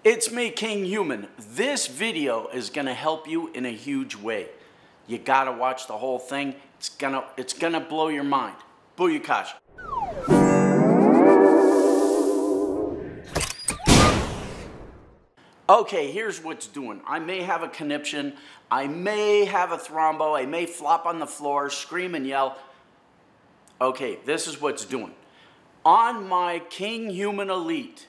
It's me, Kinghuman. This video is gonna help you in a huge way. You gotta watch the whole thing. It's gonna blow your mind. Booyakash. Okay, here's what's doing. I may have a conniption. I may have a thrombo. I may flop on the floor, scream and yell. Okay, this is what's doing. On my Kinghuman Elite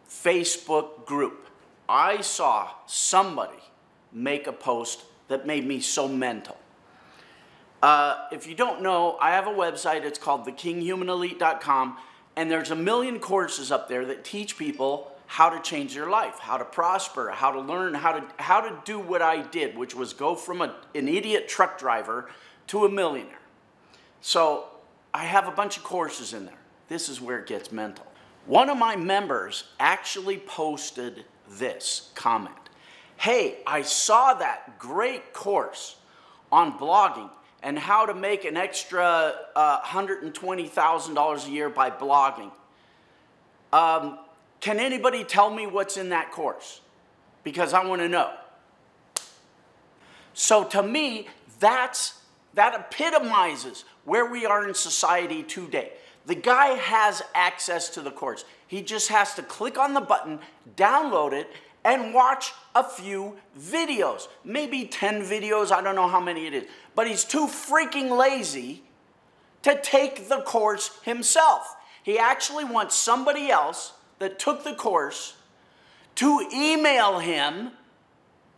Facebook group, I saw somebody make a post that made me so mental. If you don't know, I have a website. It's called thekinghumanelite.com, and there's a million courses up there that teach people how to change their life, how to prosper, how to learn, how to do what I did, which was go from an idiot truck driver to a millionaire. So I have a bunch of courses in there. This is where it gets mental. One of my members actually posted this comment. Hey, I saw that great course on blogging and how to make an extra $120,000 a year by blogging. Can anybody tell me what's in that course? Because I want to know. So to me, that epitomizes where we are in society today. The guy has access to the course. He just has to click on the button, download it, and watch a few videos. Maybe 10 videos, I don't know how many it is. But he's too freaking lazy to take the course himself. He actually wants somebody else that took the course to email him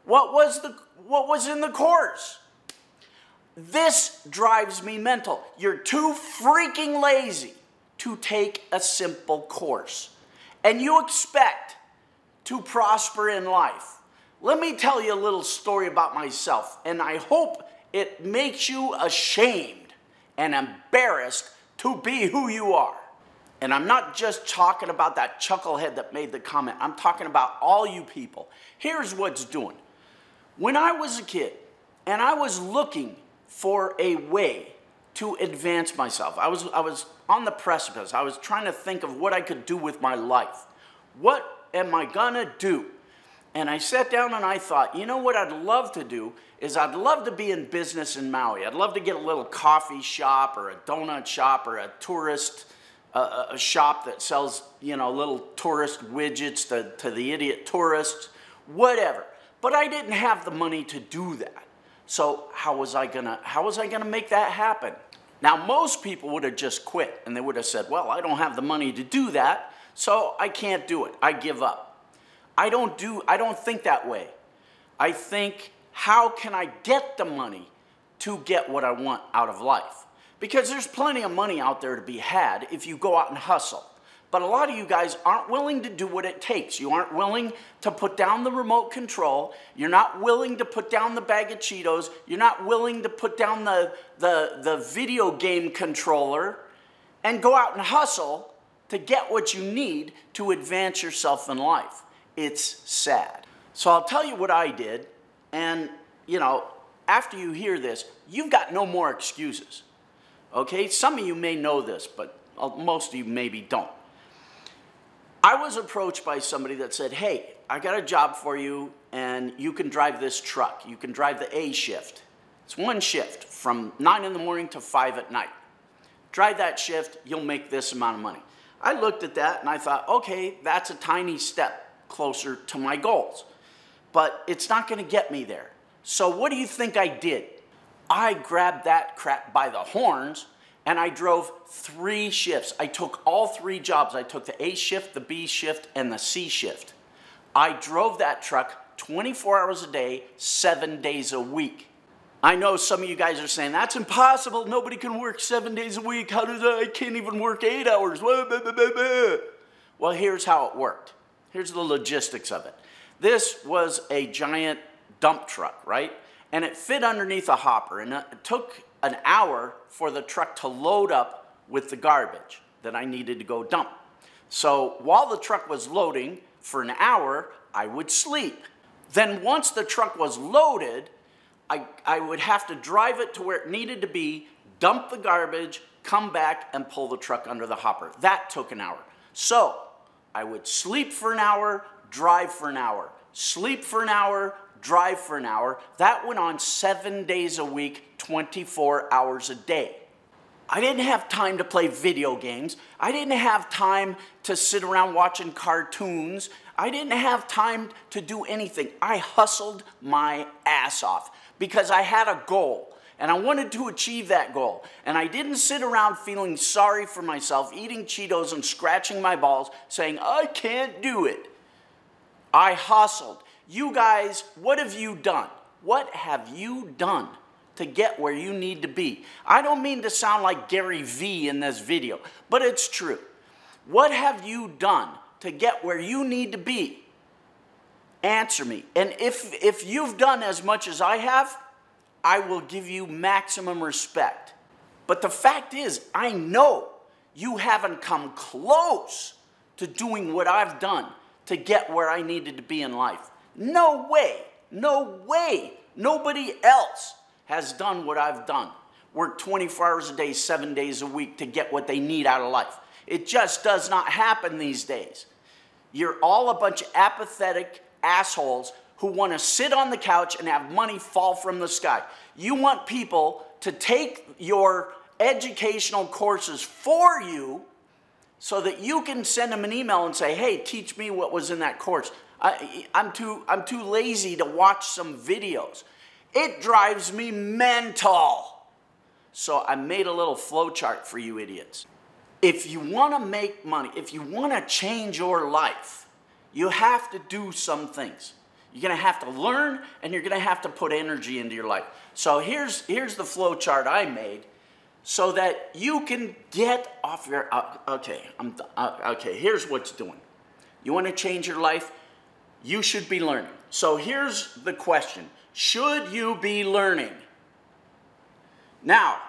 what was in the course. This drives me mental. You're too freaking lazy to take a simple course, and you expect to prosper in life. Let me tell you a little story about myself, and I hope it makes you ashamed and embarrassed to be who you are. And I'm not just talking about that chucklehead that made the comment. I'm talking about all you people. Here's what's doing. When I was a kid and I was looking for a way to advance myself, I was on the precipice. I was trying to think of what I could do with my life. What am I gonna do? And I sat down and I thought, you know what I'd love to do is I'd love to be in business in Maui. I'd love to get a little coffee shop or a donut shop or a tourist a shop that sells, you know, little tourist widgets to the idiot tourists, whatever. But I didn't have the money to do that. So how was I gonna make that happen? Now, most people would have just quit and they would have said, well, I don't have the money to do that, so I can't do it. I give up. I don't think that way. I think, how can I get the money to get what I want out of life? Because there's plenty of money out there to be had if you go out and hustle. But a lot of you guys aren't willing to do what it takes. You aren't willing to put down the remote control. You're not willing to put down the bag of Cheetos. You're not willing to put down the video game controller and go out and hustle to get what you need to advance yourself in life. It's sad. So I'll tell you what I did, and you know, after you hear this, you've got no more excuses. Okay, some of you may know this, but most of you maybe don't. I was approached by somebody that said, hey, I got a job for you and you can drive this truck. You can drive the A shift. It's one shift from 9 in the morning to 5 at night. Drive that shift, you'll make this amount of money. I looked at that and I thought, okay, that's a tiny step closer to my goals, but it's not going to get me there. So what do you think I did? I grabbed that crap by the horns and I drove 3 shifts. I took all 3 jobs. I took the A shift, the B shift, and the C shift. I drove that truck 24 hours a day, 7 days a week. I know some of you guys are saying, that's impossible. Nobody can work 7 days a week. How does that? I can't even work 8 hours. Well, here's how it worked. Here's the logistics of it. This was a giant dump truck, right? And it fit underneath a hopper, and it took an hour for the truck to load up with the garbage that I needed to go dump. So while the truck was loading for an hour, I would sleep. Then once the truck was loaded, I would have to drive it to where it needed to be, dump the garbage, come back and pull the truck under the hopper. That took an hour. So I would sleep for an hour, drive for an hour. Sleep for an hour, drive for an hour. That went on 7 days a week, 24 hours a day. I didn't have time to play video games. I didn't have time to sit around watching cartoons. I didn't have time to do anything. I hustled my ass off because I had a goal and I wanted to achieve that goal. And I didn't sit around feeling sorry for myself, eating Cheetos and scratching my balls, saying, I can't do it. I hustled. You guys, what have you done? What have you done to get where you need to be? I don't mean to sound like Gary V in this video, but it's true. What have you done to get where you need to be? Answer me. And if you've done as much as I have, I will give you maximum respect. But the fact is, I know you haven't come close to doing what I've done to get where I needed to be in life. No way. No way. Nobody else has done what I've done. Work 24 hours a day, 7 days a week to get what they need out of life. It just does not happen these days. You're all a bunch of apathetic assholes who want to sit on the couch and have money fall from the sky. You want people to take your educational courses for you so that you can send them an email and say, hey, teach me what was in that course. I'm too lazy to watch some videos. It drives me mental. So I made a little flowchart for you idiots. If you want to make money, if you want to change your life, you have to do some things. You're going to have to learn, and you're going to have to put energy into your life. So here's the flowchart I made so that you can get off your... Okay, here's what's doing. You want to change your life? You should be learning. So here's the question. Should you be learning? Now,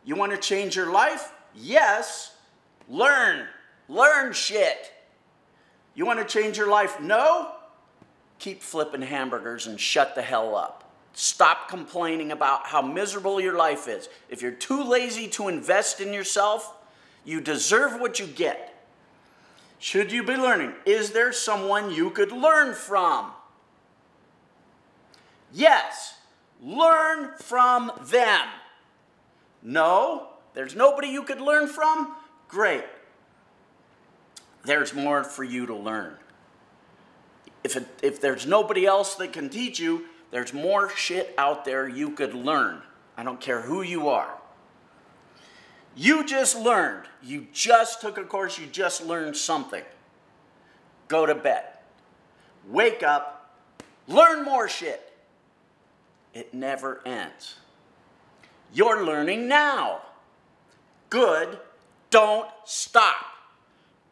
you want to change your life? Yes. Learn. Learn shit. You want to change your life? No. Keep flipping hamburgers and shut the hell up. Stop complaining about how miserable your life is. If you're too lazy to invest in yourself, you deserve what you get. Should you be learning? Is there someone you could learn from? Yes. Learn from them. No? There's nobody you could learn from? Great. There's more for you to learn. If there's nobody else that can teach you, there's more shit out there you could learn. I don't care who you are. You just learned. You just took a course. You just learned something. Go to bed. Wake up. Learn more shit. It never ends. You're learning now. Good. Don't stop.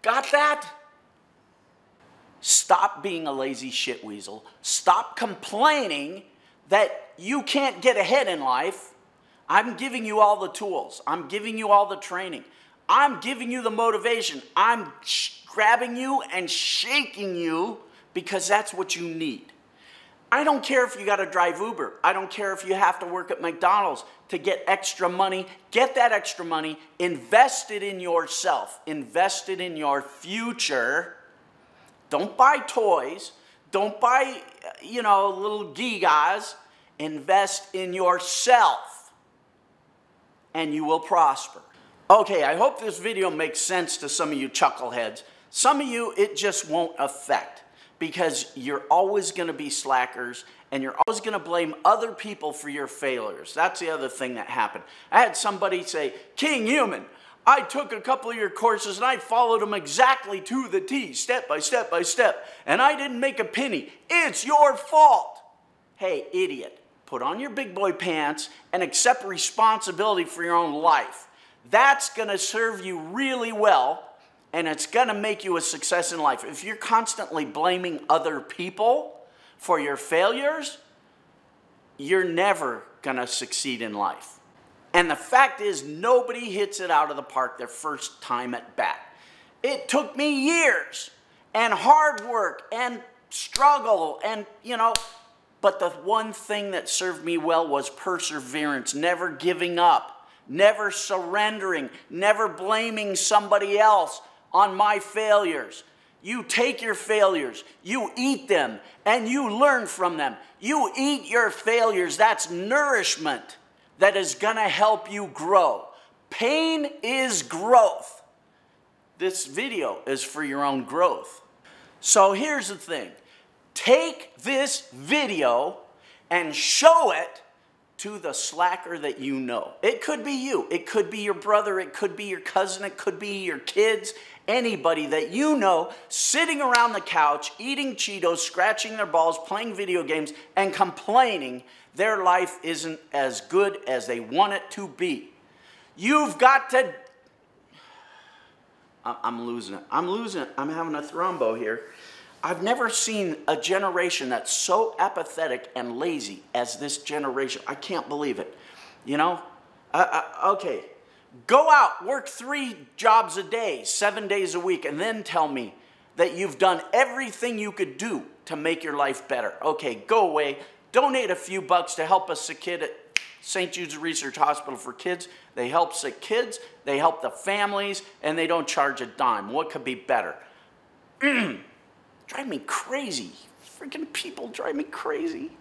Got that? Stop being a lazy shit weasel. Stop complaining that you can't get ahead in life. I'm giving you all the tools. I'm giving you all the training. I'm giving you the motivation. I'm grabbing you and shaking you because that's what you need. I don't care if you got to drive Uber. I don't care if you have to work at McDonald's to get extra money. Get that extra money. Invest it in yourself. Invest it in your future. Don't buy toys. Don't buy, little gigas. Invest in yourself, and you will prosper. Okay, I hope this video makes sense to some of you chuckleheads. Some of you, it just won't affect because you're always going to be slackers, and you're always going to blame other people for your failures. That's the other thing that happened. I had somebody say, Kinghuman, I took a couple of your courses and I followed them exactly to the T, step by step by step, and I didn't make a penny. It's your fault. Hey, idiot, put on your big boy pants and accept responsibility for your own life. That's going to serve you really well, and it's going to make you a success in life. If you're constantly blaming other people for your failures, you're never going to succeed in life. And the fact is, nobody hits it out of the park their first time at bat. It took me years and hard work and struggle and, but the one thing that served me well was perseverance, never giving up, never surrendering, never blaming somebody else on my failures. You take your failures, you eat them, and you learn from them. You eat your failures. That's nourishment that is going to help you grow. Pain is growth. This video is for your own growth. So here's the thing. Take this video and show it to the slacker that you know. It could be you. It could be your brother. It could be your cousin. It could be your kids. Anybody that you know sitting around the couch, eating Cheetos, scratching their balls, playing video games, and complaining their life isn't as good as they want it to be. You've got to... I'm losing it. I'm losing it. I'm having a thrombo here. I've never seen a generation that's so apathetic and lazy as this generation. I can't believe it. You know? Okay. Go out, work 3 jobs a day, 7 days a week, and then tell me that you've done everything you could do to make your life better. Okay, go away. Donate a few bucks to help a sick kid at St. Jude's Research Hospital for Kids. They help sick kids, they help the families, and they don't charge a dime. What could be better? Drive me crazy. Freaking people drive me crazy.